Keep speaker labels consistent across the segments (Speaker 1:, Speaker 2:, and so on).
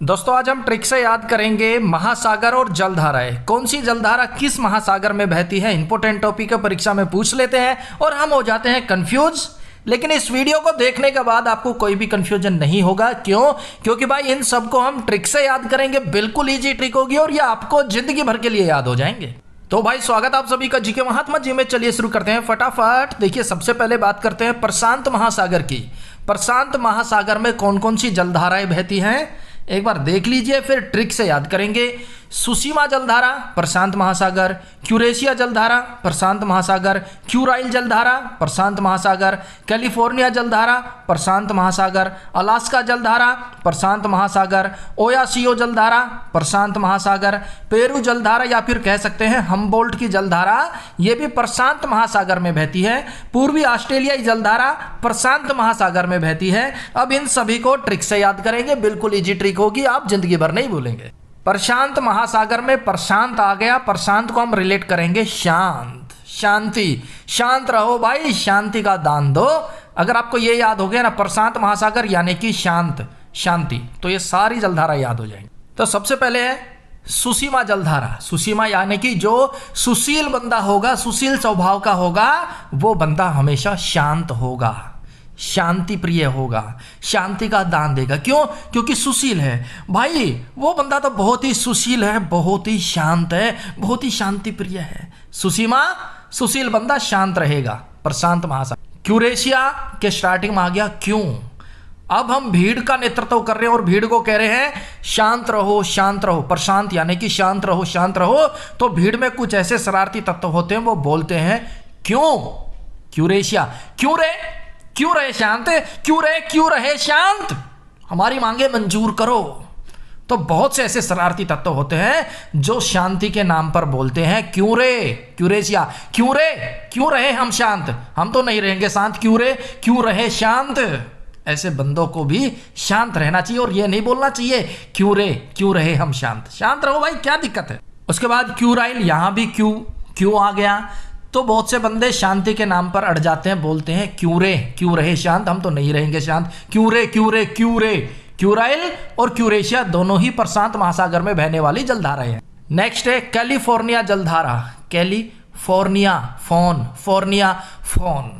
Speaker 1: दोस्तों आज हम ट्रिक से याद करेंगे महासागर और जलधाराएं। कौन सी जलधारा किस महासागर में बहती है, इंपॉर्टेंट टॉपिक है, परीक्षा में पूछ लेते हैं और हम हो जाते हैं कंफ्यूज। लेकिन इस वीडियो को देखने के बाद आपको कोई भी कंफ्यूजन नहीं होगा। क्यों? क्योंकि भाई इन सबको हम ट्रिक से याद करेंगे, बिल्कुल ईजी ट्रिक होगी और ये आपको जिंदगी भर के लिए याद हो जाएंगे। तो भाई स्वागत आप सभी का जीके महात्मा जी में। चलिए शुरू करते हैं फटाफट। देखिए सबसे पहले बात करते हैं प्रशांत महासागर की। प्रशांत महासागर में कौन कौन सी जलधाराएं बहती हैं एक बार देख लीजिए, फिर ट्रिक से याद करेंगे। सुसीमा जलधारा प्रशांत महासागर, क्यूरेशिया जलधारा प्रशांत महासागर, क्यूराइल जलधारा प्रशांत महासागर, कैलिफोर्निया जलधारा प्रशांत महासागर, अलास्का जलधारा प्रशांत महासागर, ओयासियो जलधारा प्रशांत महासागर, पेरू जलधारा या फिर कह सकते हैं हम्बोल्ट की जलधारा, ये भी प्रशांत महासागर में बहती है। पूर्वी ऑस्ट्रेलियाई जलधारा प्रशांत महासागर में बहती है। अब इन सभी को ट्रिक से याद करेंगे, बिल्कुल इजी ट्रिक होगी, आप जिंदगी भर नहीं भूलेंगे। प्रशांत महासागर में प्रशांत आ गया, प्रशांत को हम रिलेट करेंगे शांत, शांति। शांत रहो भाई, शांति का दान दो। अगर आपको ये याद हो गया ना प्रशांत महासागर यानी कि शांत, शांति, तो ये सारी जलधारा याद हो जाएंगी। तो सबसे पहले है सुसीमा जलधारा। सुसीमा यानी कि जो सुशील बंदा होगा, सुशील स्वभाव का होगा, वो बंदा हमेशा शांत होगा, शांति प्रिय होगा, शांति का दान देगा। क्यों? क्योंकि सुशील है भाई, वो बंदा तो बहुत ही सुशील है, बहुत ही शांत है, बहुत ही शांति प्रिय है। सुसीमा सुशील बंदा शांत रहेगा, प्रशांत महासागर। क्यूरेशिया के स्टार्टिंग में आ गया क्यों। अब हम भीड़ का नेतृत्व कर रहे हैं और भीड़ को कह रहे हैं शांत रहो, शांत रहो। प्रशांत यानी कि शांत रहो, शांत रहो। तो भीड़ में कुछ ऐसे शरारती तत्व होते हैं, वो बोलते हैं क्यों। क्यूरेशिया क्यों रे, क्यों रहे शांत, क्यों रहे शांत, हमारी मांगे मंजूर करो। तो बहुत से ऐसे शरारती तत्व होते हैं जो शांति के नाम पर बोलते हैं क्यों रे। क्यूरेशिया क्यों रे, क्यों रहे हम शांत, हम तो नहीं रहेंगे शांत, क्यों रे, क्यों रहे शांत। ऐसे बंदों को भी शांत रहना चाहिए और ये नहीं बोलना चाहिए क्यों रे, क्यों रहे हम शांत। शांत रहो भाई, क्या दिक्कत है। उसके बाद क्यूराइल, यहां भी क्यों आ गया। तो बहुत से बंदे शांति के नाम पर अड़ जाते हैं, बोलते हैं क्यों रे, क्यों रहे शांत, हम तो नहीं रहेंगे शांत, क्यों रे, क्यों रे, क्यों रे। क्यूराइल और क्यूरेशिया दोनों ही प्रशांत महासागर में बहने वाली जलधाराएं हैं। नेक्स्ट है कैलिफोर्निया जलधारा। कैलिफोर्निया फोन, फोर्निया फोन।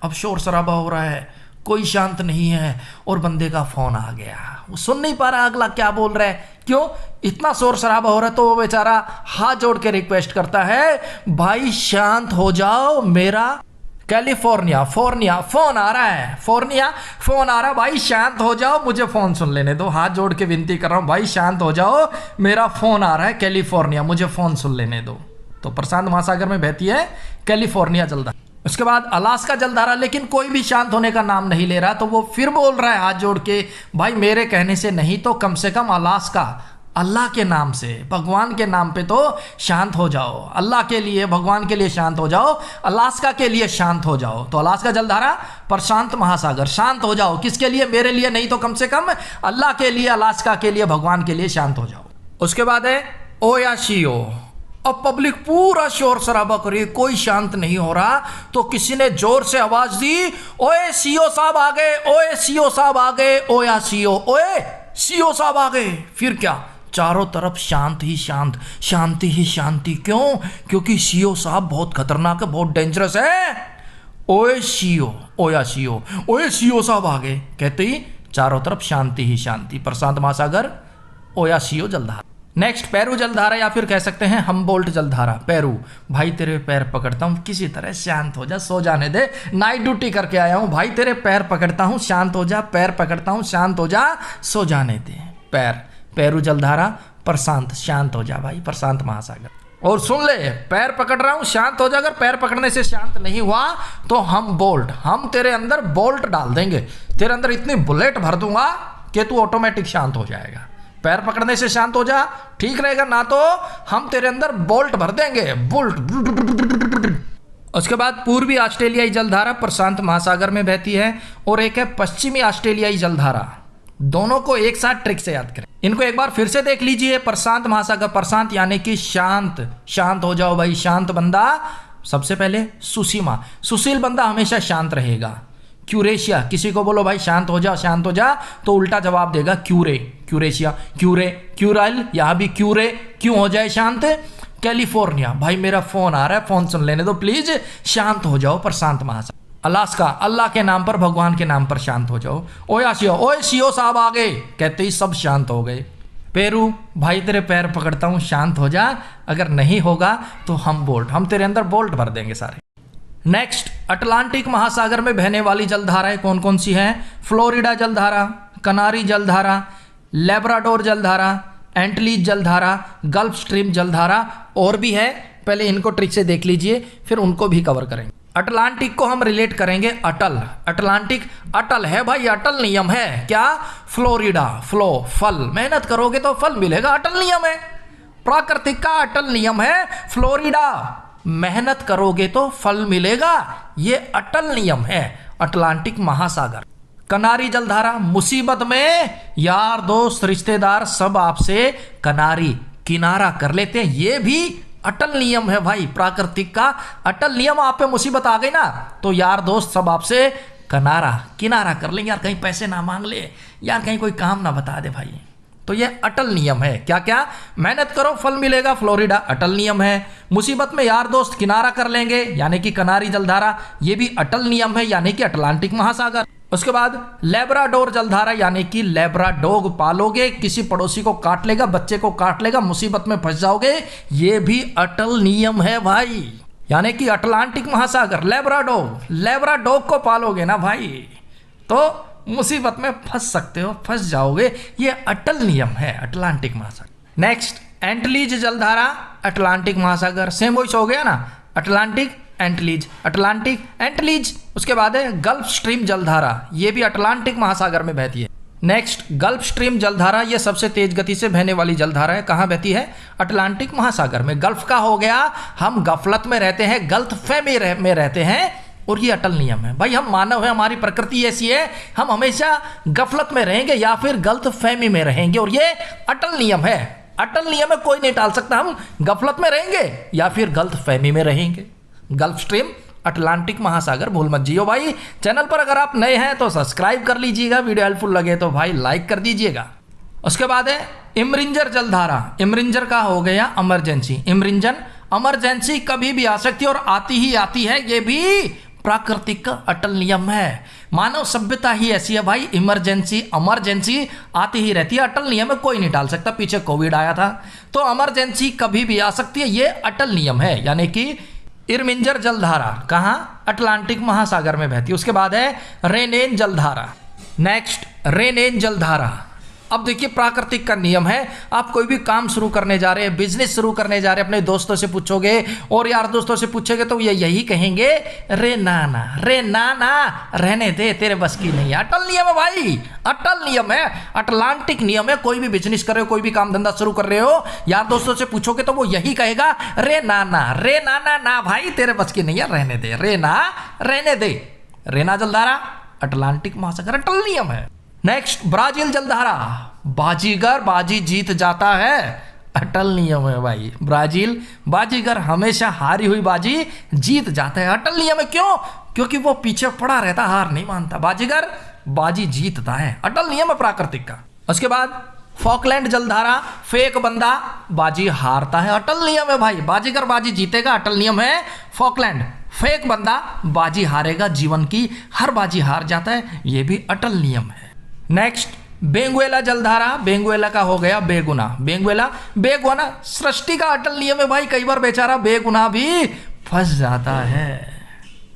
Speaker 1: अब शोर शराबा हो रहा है, कोई शांत नहीं है और बंदे का फोन आ गया, वो सुन नहीं पा रहा अगला क्या बोल रहा है। क्यों? इतना शोर शराबा हो रहा है तो वो बेचारा हाथ जोड़ के रिक्वेस्ट करता है भाई शांत हो जाओ, मेरा कैलिफोर्निया फोर्निया फोन आ रहा है, फोर्निया फोन आ रहा है, भाई शांत हो जाओ, मुझे फोन सुन लेने दो। हाथ जोड़ के विनती कर रहा हूं, भाई शांत हो जाओ, मेरा फोन आ रहा है कैलिफोर्निया, मुझे फोन सुन लेने दो। तो प्रशांत महासागर में बहती है कैलिफोर्निया जलधारा। उसके बाद अलास्का जलधारा, लेकिन कोई भी शांत होने का नाम नहीं ले रहा, तो वो फिर बोल रहा है हाथ जोड़ के भाई मेरे कहने से नहीं तो कम से कम अलास्का, अल्लाह के नाम से, भगवान के नाम पे तो शांत हो जाओ, अल्लाह के लिए, भगवान के लिए शांत हो जाओ, अलास्का के लिए शांत हो जाओ। तो अलास्का जलधारा प्रशांत महासागर, शांत हो जाओ, किसके लिए, मेरे लिए नहीं तो कम से कम अल्लाह के लिए, अलास्का के लिए, भगवान के लिए शांत हो जाओ। उसके बाद है ओयासियो। अब पब्लिक पूरा शोर शराबा करी, कोई शांत नहीं हो रहा, तो किसी ने जोर से आवाज दी ओए सीओ साहब आ गए, ओए सीओ साहब आ गए, ओया सीओ, ओए सीओ साहब आ गए। फिर क्या, चारों तरफ शांत ही शांत, शांति ही शांति। क्यों? क्योंकि सीओ साहब बहुत खतरनाक है, बहुत डेंजरस है। ओए सीओ, ओया सीओ, ओए सीओ साहब आ गए, कहते ही चारों तरफ शांति ही शांति। प्रशांत महासागर, ओया सीओ जलधारा। नेक्स्ट पेरू जलधारा या फिर कह सकते हैं हम्बोल्ट जलधारा। पेरू, भाई तेरे पैर पकड़ता हूं, किसी तरह शांत हो जा, सो जाने दे, नाइट ड्यूटी करके आया हूं, भाई तेरे पैर पकड़ता हूं, शांत हो जा, पैर पकड़ता हूं, शांत हो जा, सो जाने दे। पेरू जलधारा प्रशांत, शांत हो जा भाई, प्रशांत महासागर। और सुन ले, पैर पकड़ रहा हूं, शांत हो जा। अगर पैर पकड़ने से शांत नहीं हुआ तो हम तेरे अंदर बोल्ट डाल देंगे, तेरे अंदर इतनी बुलेट भर दूंगा कि तू ऑटोमेटिक शांत हो जाएगा। पैर पकड़ने से शांत हो जा, ठीक रहेगा, ना तो हम तेरे अंदर बोल्ट भर देंगे, बोल्ट। उसके बाद पूर्वी ऑस्ट्रेलियाई जलधारा प्रशांत महासागर में बहती है और एक है पश्चिमी ऑस्ट्रेलियाई जलधारा। दोनों को एक साथ ट्रिक से याद करें। इनको एक बार फिर से देख लीजिए। प्रशांत महासागर, प्रशांत यानी कि शांत, शांत हो जाओ भाई, शांत बंदा। सबसे पहले सुसीमा, सुशील बंदा हमेशा शांत रहेगा। क्यूरेशिया, किसी को बोलो भाई शांत हो जा शांत हो जा, तो उल्टा जवाब देगा क्यूरे, क्यूरेशिया, क्यूरे, क्यूराइल, यहाँ भी क्यूरे, क्यों हो जाए शांत। कैलिफोर्निया, भाई मेरा फोन आ रहा है, फोन सुन लेने दो प्लीज, शांत हो जाओ प्रशांत महासागर। अलास्का, अल्लाह के नाम पर, भगवान के नाम पर शांत हो जाओ। ओयासियो, ओए सीओ साहब आ गए, कहते ही सब शांत हो गए। पेरू, भाई तेरे पैर पकड़ता हूं शांत हो जा, अगर नहीं होगा तो हम तेरे अंदर बोल्ट भर देंगे सारे। नेक्स्ट, अटलांटिक महासागर में बहने वाली जलधाराएं कौन कौन सी हैं? फ्लोरिडा जलधारा, कनारी जलधारा, लेब्राडोर जलधारा, एंटलीज जलधारा, गल्फ स्ट्रीम जलधारा, और भी है, पहले इनको ट्रिक से देख लीजिए फिर उनको भी कवर करेंगे। अटलांटिक को हम रिलेट करेंगे अटल, अटलांटिक अटल है भाई, अटल नियम है क्या? फ्लोरिडा, फ्लो फल, मेहनत करोगे तो फल मिलेगा, अटल नियम है, प्राकृतिक का अटल नियम है। फ्लोरिडा, मेहनत करोगे तो फल मिलेगा, ये अटल नियम है। अटलांटिक महासागर। कनारी जलधारा, मुसीबत में यार दोस्त रिश्तेदार सब आपसे कनारी, किनारा कर लेते हैं, ये भी अटल नियम है भाई, प्राकृतिक का अटल नियम। आप पे मुसीबत आ गई ना तो यार दोस्त सब आपसे किनारा कर लेंगे, यार कहीं पैसे ना मांग ले, यार कहीं कोई काम ना बता दे भाई, तो ये अटल नियम है। क्या क्या? मेहनत करो फल मिलेगा, फ्लोरिडा अटल नियम है। मुसीबत में यार दोस्त किनारा कर लेंगे, यानी कि कनारी जलधारा, ये भी अटल नियम है, यानी कि अटलांटिक महासागर। उसके बाद लेब्राडोर जलधारा, यानी कि लेब्राडोग पालोगे, किसी पड़ोसी को काट लेगा, बच्चे को काट लेगा, मुसीबत में फंस जाओगे, ये भी अटल नियम है भाई, यानी कि अटलांटिक महासागर। लेब्राडोग को पालोगे ना भाई तो मुसीबत में फंस सकते हो, फंस जाओगे, ये अटल नियम है, अटलांटिक महासागर। नेक्स्ट, एंटलीज जलधारा, अटलांटिक महासागर, सेम वॉइस हो गया ना, अटलांटिक एंटलीज, अटलांटिक एंटलीज। उसके बाद है गल्फ स्ट्रीम जलधारा, ये भी अटलांटिक महासागर में बहती है। नेक्स्ट, गल्फ स्ट्रीम जलधारा, ये सबसे तेज गति से बहने वाली जलधारा है, कहाँ बहती है? अटलांटिक महासागर में। गल्फ का हो गया, हम गफलत में रहते हैं, गलत फहमी में रहते हैं, और ये अटल नियम है भाई, हम मानव है, हमारी प्रकृति ऐसी है, हम हमेशा गफलत में रहेंगे या फिर गलत फहमी में रहेंगे, और ये अटल नियम है। अटल नियम है, कोई नहीं टाल सकता, हम गफलत में रहेंगे या फिर गलत फहमी में रहेंगे। गल्फ स्ट्रीम, अटलांटिक महासागर, भूल मत जियो भाई। चैनल पर अगर आप नए हैं तो सब्सक्राइब कर लीजिएगा, वीडियो हेल्पफुल लगे तो भाई लाइक कर दीजिएगा। उसके बाद है इमरिंजर जलधारा, इमरिंजर का हो गया इमरजेंसी, इमरजेंसी कभी भी आ सकती है और आती ही आती है, ये भी प्राकृतिक का अटल नियम है। मानव सभ्यता ही ऐसी है भाई, इमरजेंसी आती ही रहती है, अटल नियम है, कोई नहीं टाल सकता। पीछे कोविड आया था तो इमरजेंसी कभी भी आ सकती है, ये अटल नियम है, यानी कि इरमिंजर जलधारा कहाँ? अटलांटिक महासागर में बहती है। उसके बाद है रेनेन जलधारा। नेक्स्ट, रेनेन जलधारा, अब देखिए प्राकृतिक का नियम है, आप कोई भी काम शुरू करने जा रहे हैं, बिजनेस शुरू करने जा रहे हैं, अपने दोस्तों से पूछोगे और यार दोस्तों से पूछेगे तो ये यही कहेंगे, रे नाना रहने दे, तेरे बस की नहीं है। अटल नियम है भाई, अटल नियम है, अटलांटिक नियम है। कोई भी बिजनेस कर रहे हो, कोई भी काम धंधा शुरू कर रहे हो, यार दोस्तों से पूछोगे तो वो यही कहेगा, रे नाना ना भाई, तेरे बस की नहीं है, रहने दे, रहने दे। रेना जलधारा, अटलांटिक महासागर, अटल नियम है। नेक्स्ट, ब्राजील जलधारा, बाजीगर बाजी जीत जाता है, अटल नियम है भाई। ब्राजील बाजीगर हमेशा हारी हुई बाजी जीत जाता है, अटल नियम है। क्यों? क्योंकि वो पीछे पड़ा रहता, हार नहीं मानता, बाजीगर बाजी जीतता है, अटल नियम है प्राकृतिक का। उसके बाद फॉकलैंड जलधारा, फेक बंदा बाजी हारता है, अटल नियम है भाई, बाजीगर बाजी जीतेगा, अटल नियम है। फॉकलैंड, फेक बंदा बाजी हारेगा, जीवन की हर बाजी हार जाता है, ये भी अटल नियम है। नेक्स्ट, बेंगुएला जलधारा, बेंगुएला का हो गया बेगुना, बेगुना सृष्टि का अटल नियम है भाई, कई बार बेचारा बेगुना भी फंस जाता है,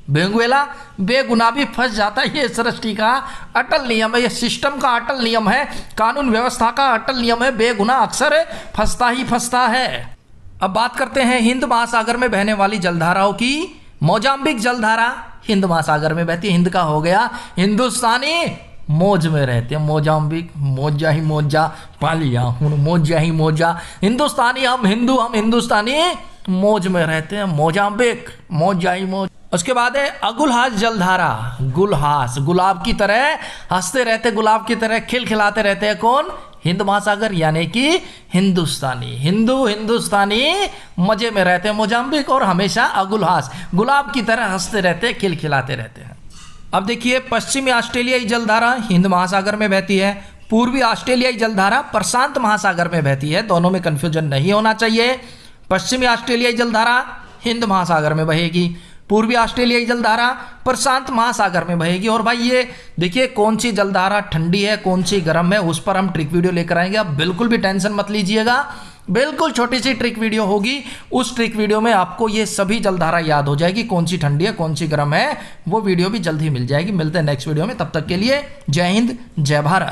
Speaker 1: बेगुना भी फंस जाता है, ये सृष्टि का अटल नियम है, ये सिस्टम का अटल नियम है, कानून व्यवस्था का अटल नियम है, बेगुना अक्सर फंसता ही फंसता है। अब बात करते हैं हिंद महासागर में बहने वाली जलधाराओं की। मोजाम्बिक जलधारा हिंद महासागर में बहती है, हिंद का हो गया हिंदुस्तानी, मौज में रहते हैं, मोजाम्बिक, मौजा ही मौजा पालिया हूँ, मौजा ही मौजा, हिंदुस्तानी हम हिंदुस्तानी मौज में रहते हैं, मोजाम्बिक, मौजा ही मौज। उसके बाद है अगुलहास जलधारा, गुलहास, गुलाब की तरह हंसते रहते, गुलाब की तरह खिलखिलाते रहते हैं, कौन? हिंद महासागर, यानी कि हिंदुस्तानी, हिंदुस्तानी मजे में रहते हैं मोजाम्बिक, और हमेशा अगुलहास, गुलाब की तरह हंसते रहते हैं, खिलखिलाते रहते हैं। अब देखिए, पश्चिमी ऑस्ट्रेलियाई जलधारा हिंद महासागर में बहती है, पूर्वी ऑस्ट्रेलियाई जलधारा प्रशांत महासागर में बहती है। दोनों में कंफ्यूजन नहीं होना चाहिए। पश्चिमी ऑस्ट्रेलियाई जलधारा हिंद महासागर में बहेगी, पूर्वी ऑस्ट्रेलियाई जलधारा प्रशांत महासागर में बहेगी। और भाई ये देखिए, कौन सी जलधारा ठंडी है, कौन सी गर्म है, उस पर हम ट्रिक वीडियो लेकर आएंगे। आप बिल्कुल भी टेंशन मत लीजिएगा, बिल्कुल छोटी सी ट्रिक वीडियो होगी। उस ट्रिक वीडियो में आपको ये सभी जलधारा याद हो जाएगी, कौन सी ठंडी है, कौन सी गर्म है। वो वीडियो भी जल्द ही मिल जाएगी। मिलते हैं नेक्स्ट वीडियो में, तब तक के लिए जय हिंद, जय भारत।